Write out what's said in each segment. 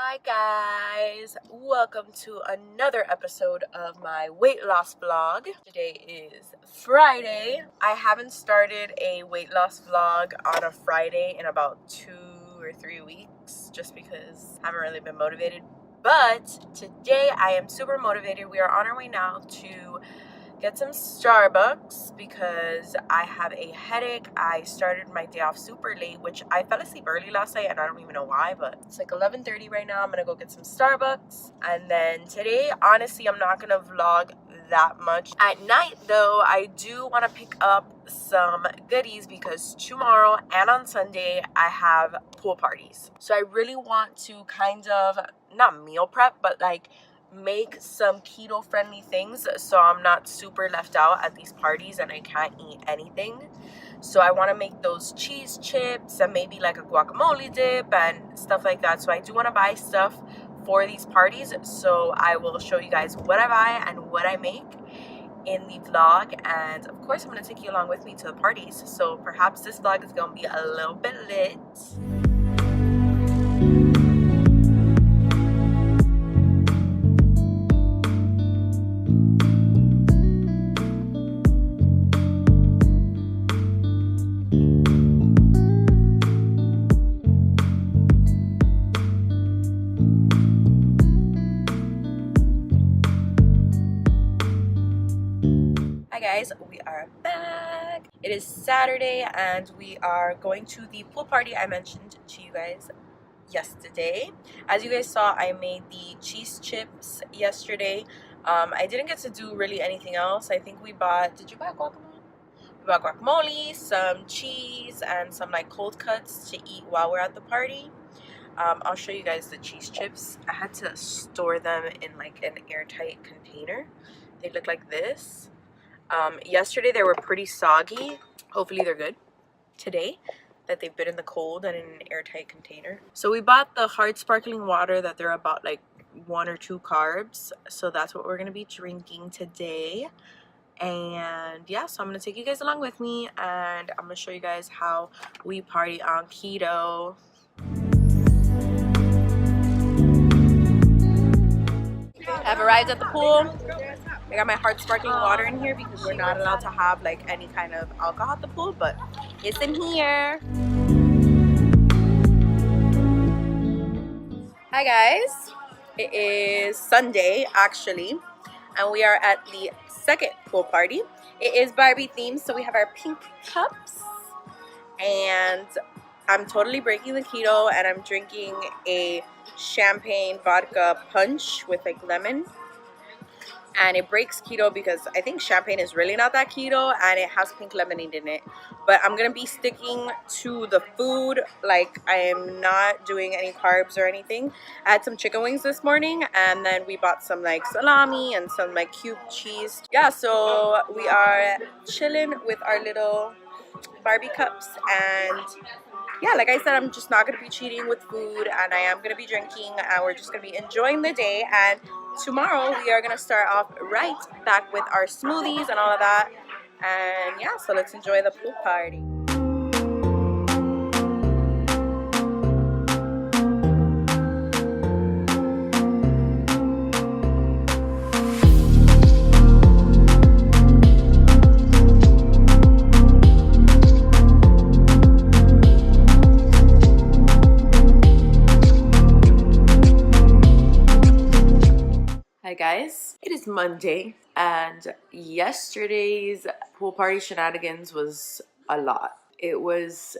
Hi guys, welcome to another episode of my weight loss vlog. Today is Friday. I haven't started a weight loss vlog on a Friday in about 2 or 3 weeks just because I haven't really been motivated. But today I am super motivated. We are on our way now to get some Starbucks because I have a headache. I started my day off super late, which I fell asleep early last night and I don't even know why, but it's like 11:30 right now. I'm gonna go get some Starbucks. And then today, honestly, I'm not gonna vlog that much. At night though, I do want to pick up some goodies because tomorrow and on Sunday I have pool parties. So I really want to kind of, not meal prep, but like make some keto friendly things so I'm not super left out at these parties and I can't eat anything. So I want to make those cheese chips and maybe like a guacamole dip and stuff like that. So I do want to buy stuff for these parties, so I will show you guys what I buy and what I make in the vlog, and of course I'm going to take you along with me to the parties. So perhaps this vlog is going to be a little bit lit. Hi guys, we are back. It is Saturday and we are going to the pool party I mentioned to you guys yesterday. As you guys saw, I made the cheese chips yesterday. I didn't get to do really anything else. I think we bought, did you buy guacamole? We bought guacamole, some cheese, and some like cold cuts to eat while we're at the party. I'll show you guys the cheese chips. I had to store them in like an airtight container. They look like this. Yesterday they were pretty soggy. Hopefully they're good today, that they've been in the cold and in an airtight container. So we bought the hard sparkling water that they're about like 1 or 2 carbs. So that's what we're gonna be drinking today. And yeah, so I'm gonna take you guys along with me and I'm gonna show you guys how we party on keto. I've arrived at the pool. I got my hard sparkling water in here because we're not allowed to have like any kind of alcohol at the pool, but it's in here. Hi guys, it is Sunday actually, and we are at the second pool party. It is Barbie themed, so we have our pink cups, and I'm totally breaking the keto and I'm drinking a champagne vodka punch with like lemon. And it breaks keto because I think champagne is really not that keto and it has pink lemonade in it. But I'm gonna be sticking to the food. Like, I am not doing any carbs or anything. I had some chicken wings this morning and then we bought some like salami and some like cubed cheese. Yeah, so we are chilling with our little Barbie cups, and yeah, like I said, I'm just not going to be cheating with food and I am going to be drinking and we're just going to be enjoying the day. And tomorrow we are going to start off right back with our smoothies and all of that. And yeah, so let's enjoy the pool party. Hi guys, it is Monday and yesterday's pool party shenanigans was a lot.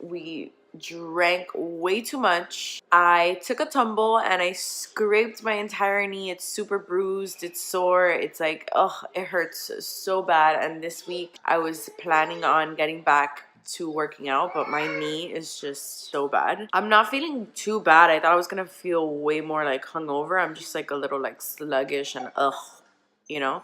We drank way too much. I took a tumble and I scraped my entire knee. It's super bruised, it's sore, it's like, ugh, it hurts so bad. And this week I was planning on getting back to working out, but my knee is just so bad. I'm not feeling too bad. I thought I was gonna feel way more like hungover. I'm just like a little like sluggish and ugh, you know.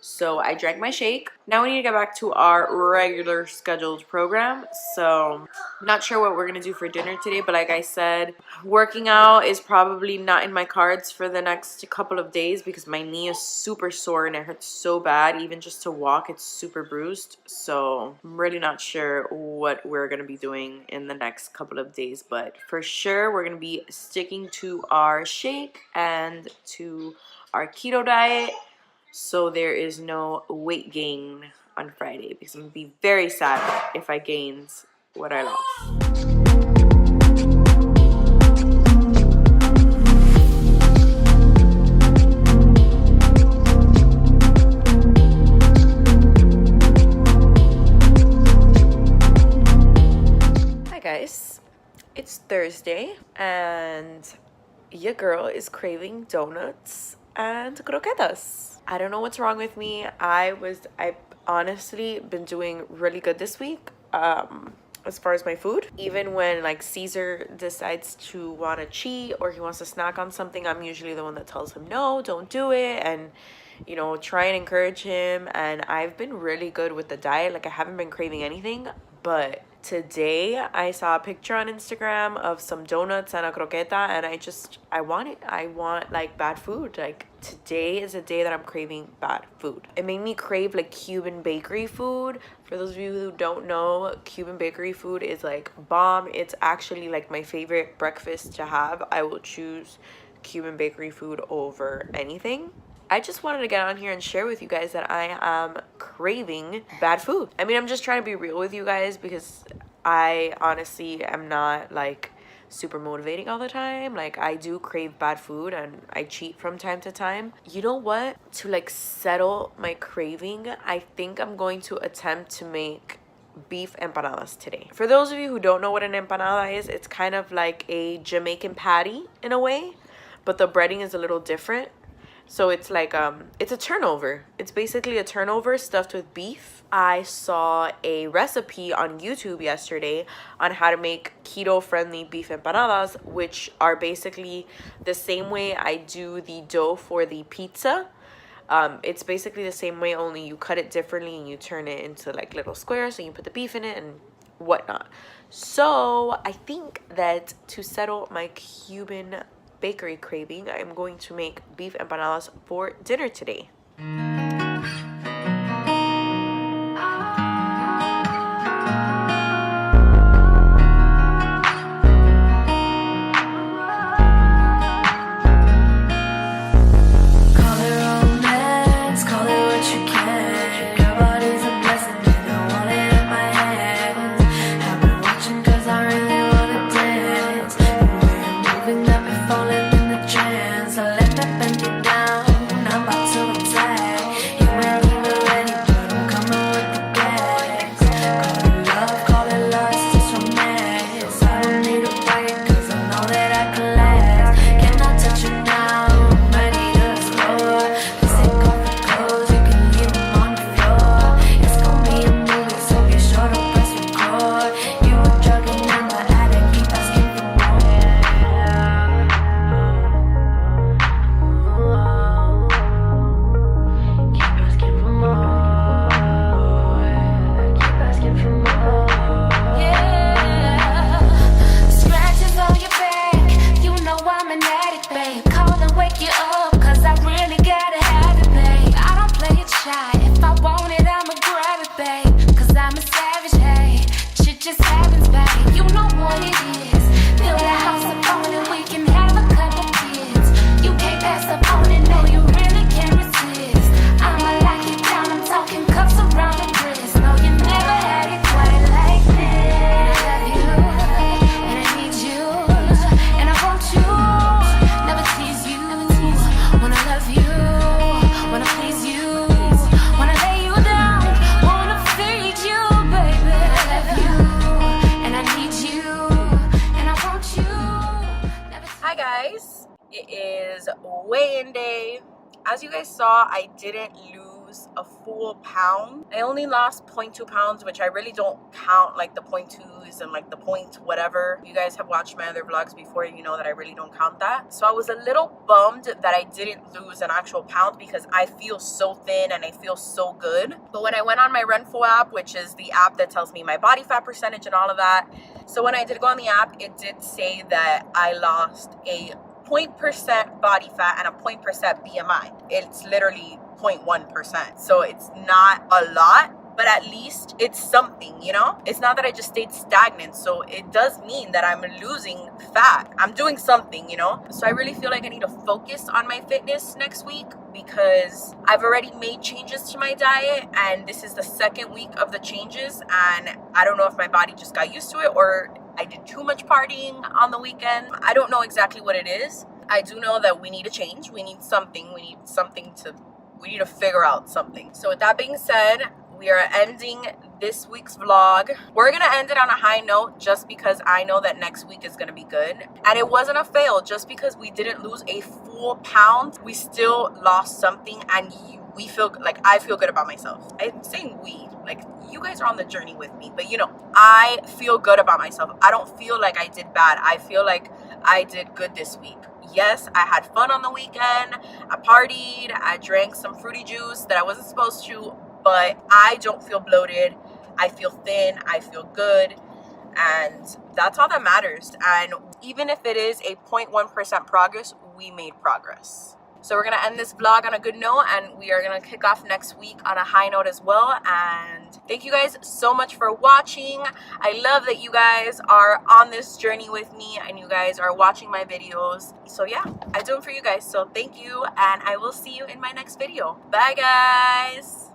So I drank my shake. Now we need to get back to our regular scheduled program. So I'm not sure what we're gonna do for dinner today, but like I said, working out is probably not in my cards for the next couple of days because my knee is super sore and it hurts so bad. Even just to walk, it's super bruised. So I'm really not sure what we're gonna be doing in the next couple of days, but for sure we're gonna be sticking to our shake and to our keto diet, so there is no weight gain on Friday, because I'm gonna be very sad if I gained what I lost. Hi guys, it's Thursday and your girl is craving donuts and croquetas. I don't know what's wrong with me. I've honestly been doing really good this week as far as my food. Even when like Caesar decides to want to cheat or he wants to snack on something, I'm usually the one that tells him no, don't do it, and you know, try and encourage him. And I've been really good with the diet. Like I haven't been craving anything, but today I saw a picture on Instagram of some donuts and a croqueta, and I want it. I want like bad food. Like today is a day that I'm craving bad food. It made me crave like Cuban bakery food. For those of you who don't know, Cuban bakery food is like bomb. It's actually like my favorite breakfast to have. I will choose Cuban bakery food over anything. I just wanted to get on here and share with you guys that I am craving bad food. I mean, I'm just trying to be real with you guys because I honestly am not like super motivating all the time. Like I do crave bad food and I cheat from time to time. You know what? To like settle my craving, I think I'm going to attempt to make beef empanadas today. For those of you who don't know what an empanada is, it's kind of like a Jamaican patty in a way, but the breading is a little different. So it's like, it's a turnover. It's basically a turnover stuffed with beef. I saw a recipe on YouTube yesterday on how to make keto-friendly beef empanadas, which are basically the same way I do the dough for the pizza. It's basically the same way, only you cut it differently and you turn it into like little squares and you put the beef in it and whatnot. So I think that to settle my Cuban bakery craving, I'm going to make beef empanadas for dinner today. It is weigh-in day. As you guys saw, I didn't lose lose a full pound. I only lost 0.2 pounds, which I really don't count like the 0.2s and like the point whatever. You guys have watched my other vlogs before, you know that I really don't count that. So I was a little bummed that I didn't lose an actual pound because I feel so thin and I feel so good. But when I went on my Renfo app, which is the app that tells me my body fat percentage and all of that, so when I did go on the app, it did say that I lost a 0.% body fat and a 0.% BMI. It's literally 0.1%. So it's not a lot, but at least it's something, you know? It's not that I just stayed stagnant. So it does mean that I'm losing fat. I'm doing something, you know? So I really feel like I need to focus on my fitness next week because I've already made changes to my diet and this is the second week of the changes, and I don't know if my body just got used to it or I did too much partying on the weekend. I don't know exactly what it is. I do know that we need a change. We need something. We need to figure out something. So with that being said, we are ending this week's vlog. We're gonna end it on a high note just because I know that next week is gonna be good. And it wasn't a fail. Just because we didn't lose a full pound, we still lost something, and we feel like I feel good about myself. I'm saying we, like you guys are on the journey with me, but you know, I feel good about myself. I don't feel like I did bad. I feel like I did good this week. Yes, I had fun on the weekend. I partied. I drank some fruity juice that I wasn't supposed to, but I don't feel bloated. I feel thin. I feel good. And that's all that matters. And even if it is a 0.1% progress, we made progress. So we're going to end this vlog on a good note, and we are going to kick off next week on a high note as well. And thank you guys so much for watching. I love that you guys are on this journey with me and you guys are watching my videos. So yeah, I do them for you guys. So thank you, and I will see you in my next video. Bye guys.